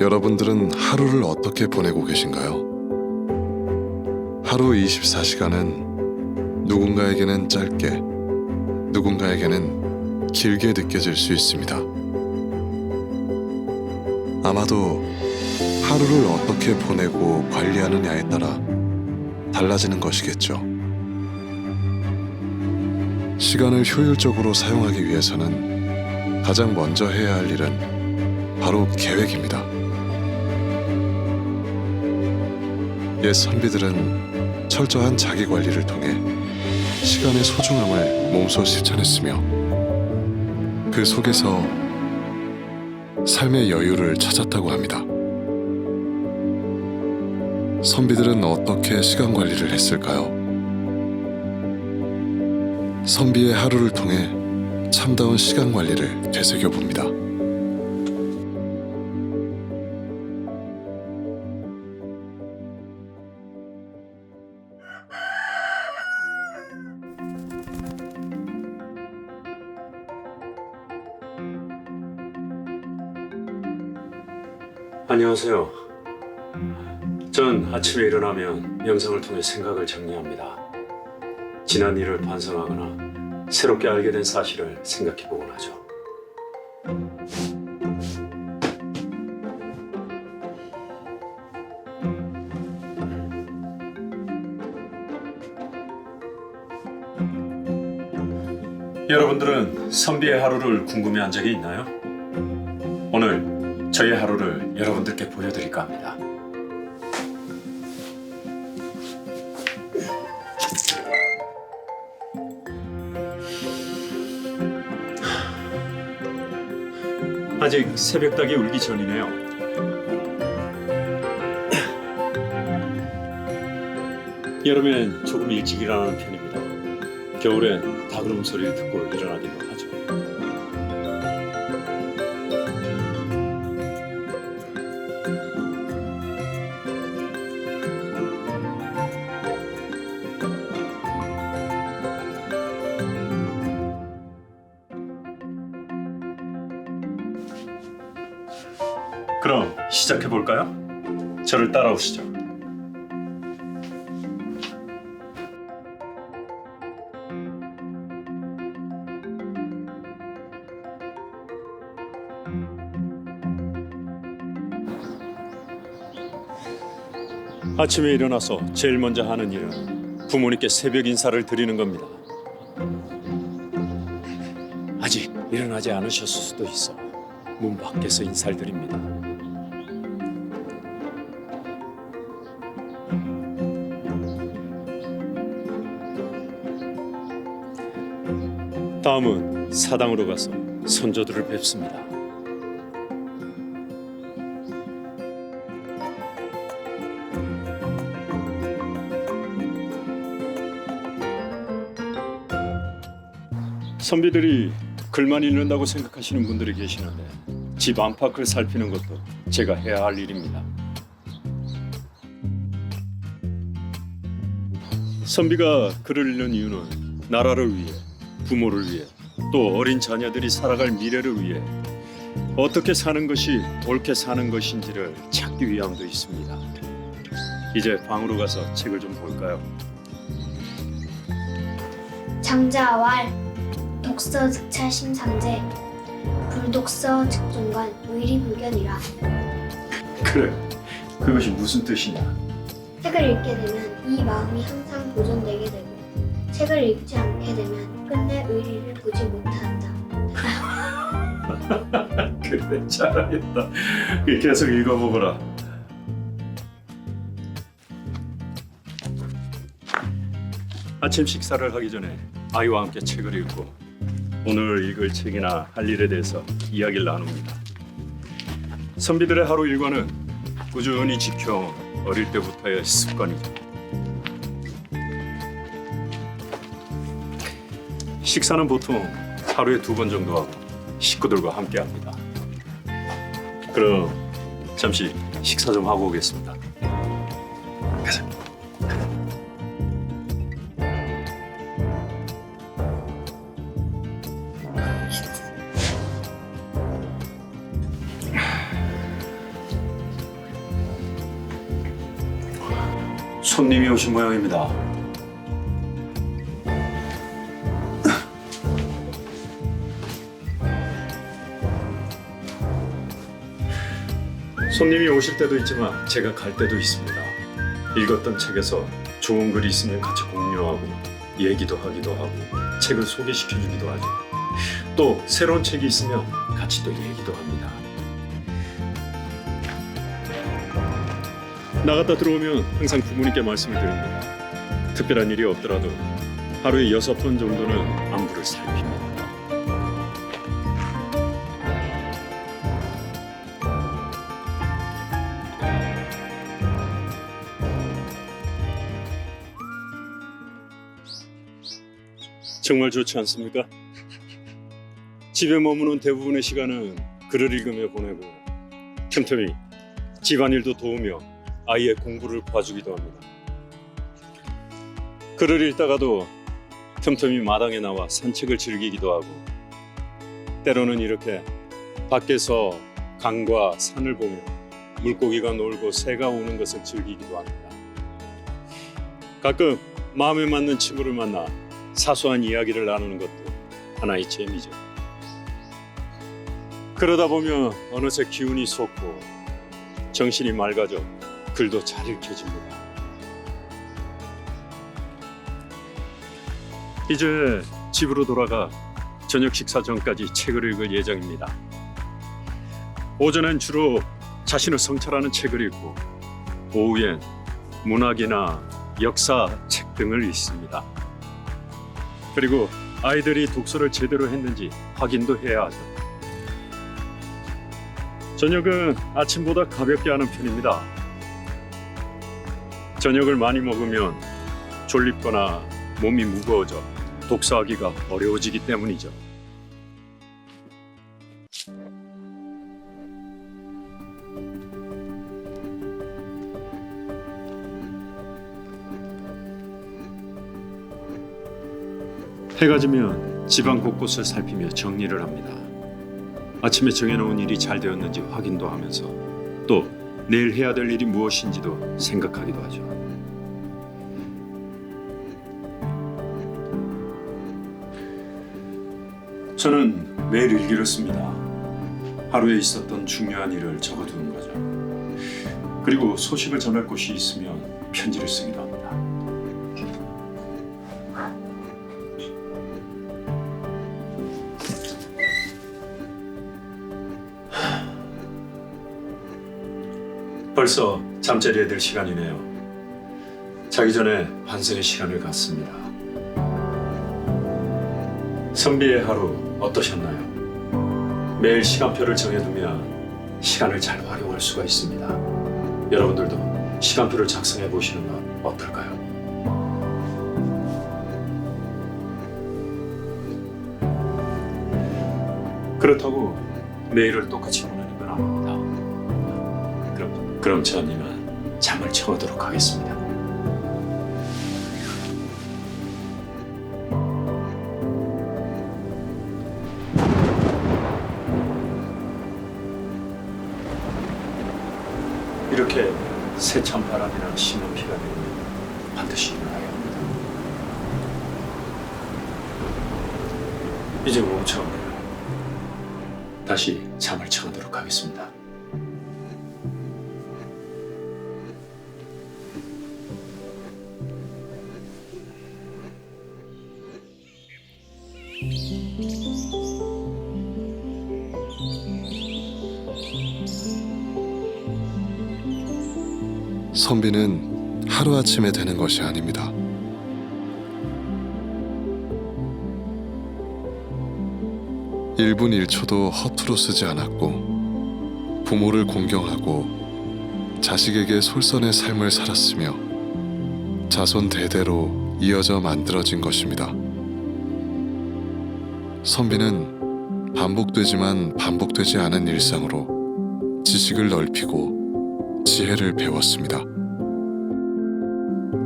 여러분들은 하루를 어떻게 보내고 계신가요? 하루 24시간은 누군가에게는 짧게, 누군가에게는 길게 느껴질 수 있습니다. 아마도 하루를 어떻게 보내고 관리하느냐에 따라 달라지는 것이겠죠. 시간을 효율적으로 사용하기 위해서는 가장 먼저 해야 할 일은 바로 계획입니다. 옛 선비들은 철저한 자기 관리를 통해 시간의 소중함을 몸소 실천했으며 그 속에서 삶의 여유를 찾았다고 합니다. 선비들은 어떻게 시간 관리를 했을까요? 선비의 하루를 통해 참다운 시간 관리를 되새겨 봅니다. 안녕하세요. 전 아침에 일어나면 명상을 통해 생각을 정리합니다. 지난 일을 반성하거나 새롭게 알게 된 사실을 생각해 보곤 하죠. 여러분들은 선비의 하루를 궁금해한 적이 있나요? 오늘 저의 하루를 여러분들께 보여드릴까 합니다. 아직 새벽닭이 울기 전이네요. 여름엔 조금 일찍 일어나는 편입니다. 겨울엔 닭 울음소리를 듣고 일어나기도 하죠. 그럼 시작해 볼까요? 저를 따라오시죠. 아침에 일어나서 제일 먼저 하는 일은 부모님께 새벽 인사를 드리는 겁니다. 아직 일어나지 않으셨을 수도 있어 문 밖에서 인사를 드립니다. 다음은 사당으로 가서 선조들을 뵙습니다. 선비들이 글만 읽는다고 생각하시는 분들이 계시는데 집 안팎을 살피는 것도 제가 해야 할 일입니다. 선비가 글을 읽는 이유는 나라를 위해, 부모를 위해, 또 어린 자녀들이 살아갈 미래를 위해 어떻게 사는 것이 옳게 사는 것인지를 찾기 위함도 있습니다. 이제 방으로 가서 책을 좀 볼까요? 장자왈 독서 득차 심상제 불독서 즉중간 의리불견이라. 그래, 그것이 무슨 뜻이냐? 책을 읽게 되면 이 마음이 항상 보존되게 되고 책을 읽지 않게 되면 끝내 의리를 보지 못한다. 그래, 잘하겠다. 계속 읽어보거라. 아침 식사를 하기 전에 아이와 함께 책을 읽고 오늘 읽을 책이나 할 일에 대해서 이야기를 나눕니다. 선비들의 하루 일과는 꾸준히 지켜온 어릴 때부터의 습관이죠. 식사는 보통 하루에 2번 정도 하고 식구들과 함께 합니다. 그럼 잠시 식사 좀 하고 오겠습니다. 가자. 손님이 오신 모양입니다. 손님이 오실 때도 있지만 제가 갈 때도 있습니다. 읽었던 책에서 좋은 글이 있으면 같이 공유하고 얘기도 하기도 하고 책을 소개시켜주기도 하죠. 또 새로운 책이 있으면 같이 또 얘기도 합니다. 나갔다 들어오면 항상 부모님께 말씀을 드립니다. 특별한 일이 없더라도 하루에 6번 정도는 안부를 살핍니다. 정말 좋지 않습니까? 집에 머무는 대부분의 시간은 글을 읽으며 보내고 틈틈이 집안일도 도우며 아이의 공부를 봐주기도 합니다. 글을 읽다가도 틈틈이 마당에 나와 산책을 즐기기도 하고 때로는 이렇게 밖에서 강과 산을 보며 물고기가 놀고 새가 오는 것을 즐기기도 합니다. 가끔 마음에 맞는 친구를 만나 사소한 이야기를 나누는 것도 하나의 재미죠. 그러다 보면 어느새 기운이 솟고 정신이 맑아져 글도 잘 읽혀집니다. 이제 집으로 돌아가 저녁 식사 전까지 책을 읽을 예정입니다. 오전엔 주로 자신을 성찰하는 책을 읽고 오후엔 문학이나 역사 책 등을 읽습니다. 그리고 아이들이 독서를 제대로 했는지 확인도 해야 하죠. 저녁은 아침보다 가볍게 하는 편입니다. 저녁을 많이 먹으면 졸립거나 몸이 무거워져 독서하기가 어려워지기 때문이죠. 해가 지면 집안 곳곳을 살피며 정리를 합니다. 아침에 정해놓은 일이 잘 되었는지 확인도 하면서 또 내일 해야 될 일이 무엇인지도 생각하기도 하죠. 저는 매일 일기를 씁니다. 하루에 있었던 중요한 일을 적어두는 거죠. 그리고 소식을 전할 곳이 있으면 편지를 쓰기도 합니다. 벌써 잠자리에 들 시간이네요. 자기 전에 반성의 시간을 갖습니다. 선비의 하루 어떠셨나요? 매일 시간표를 정해두면 시간을 잘 활용할 수가 있습니다. 여러분들도 시간표를 작성해 보시는 건 어떨까요? 그렇다고 매일을 똑같이 보내는 건 아닙니다. 그럼 전 이만 잠을 청하도록 하겠습니다. 이렇게 세찬 바람이나 심한 비가 내리면 반드시 일어나야 합니다. 이제 오후 차오네요. 다시 잠을 청하도록 하겠습니다. 선비는 하루아침에 되는 것이 아닙니다. 일분일초도 허투루 쓰지 않았고 부모를 공경하고 자식에게 솔선의 삶을 살았으며 자손 대대로 이어져 만들어진 것입니다. 선비는 반복되지만 반복되지 않은 일상으로 지식을 넓히고 지혜를 배웠습니다.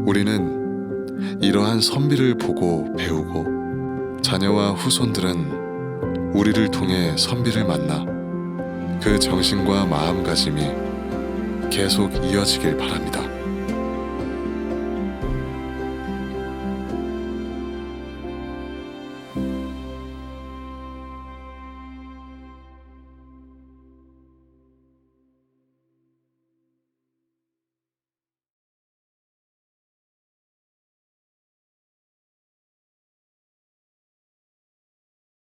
우리는 이러한 선비를 보고 배우고 자녀와 후손들은 우리를 통해 선비를 만나 그 정신과 마음가짐이 계속 이어지길 바랍니다.